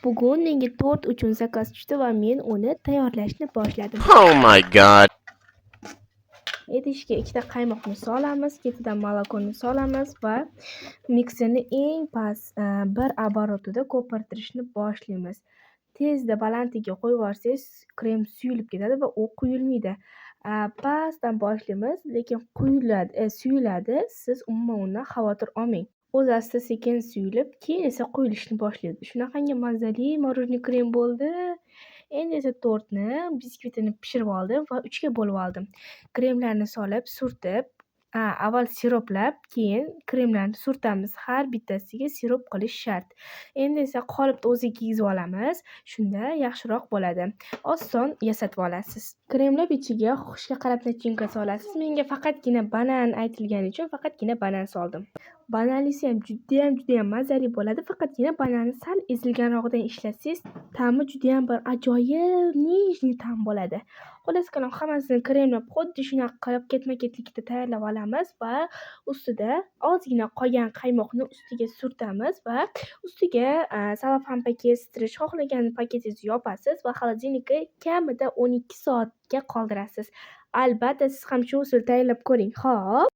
Bugun menga tort uchun zakaz tushdi va men uni tayyorlashni boshladim. Oh my god. Idishga 2 ta qaymoqni solamiz, ketidan molokoni solamiz va mikserni eng past bir оборотida ko'pirtirishni boshlaymiz. Tezda balandlikka qo'yib yuborsangiz, krem suyulib ketadi va u quyilmaydi. Pastdan boshlaymiz, lekin suyuladi. Siz umuman undan xavotir olmang. O'zi asta-sekin suyulib, keyin esa quyilishni boshlaydi. Shunaqangi mazali morojniy krem bo'ldi. Endi esa tortni, biskvitini pishirib oldim va 3 ga bo'lib oldim. Kremlarni solib, surtib, avval siroplab, keyin kremlarni surtamiz. Har bittasiga sirop qilish shart. Endi esa qolipni o'ziga kiygizib olamiz. Shunda yaxshiroq bo'ladi. Oson yasatib olasiz. Kremlab ichiga xohishga qarab nachinka solasiz. Menga faqatgina banan aytilgani uchun faqatgina banan soldim. Bananlisi ham judayam mazali bo'ladi. Faqatgina bananni sal ezilganroqdan ishlasangiz, ta'mi judayam bir ajoyib, nejniy ta'm bo'ladi. Xullas kalom, hammasini kremlab, xuddi shunaqa qilib ketma-ketlikda tayyorlab olamiz va ustida ozgina qolgan qaymoqni ustiga surtamiz va ustiga salofan paket, strich xohlagan paketingizni yopasiz va xolodilnikka kamida 12 soatga qoldirasiz. Albatta, siz ham shu usulda tayyorlab ko'ring. Xo'p.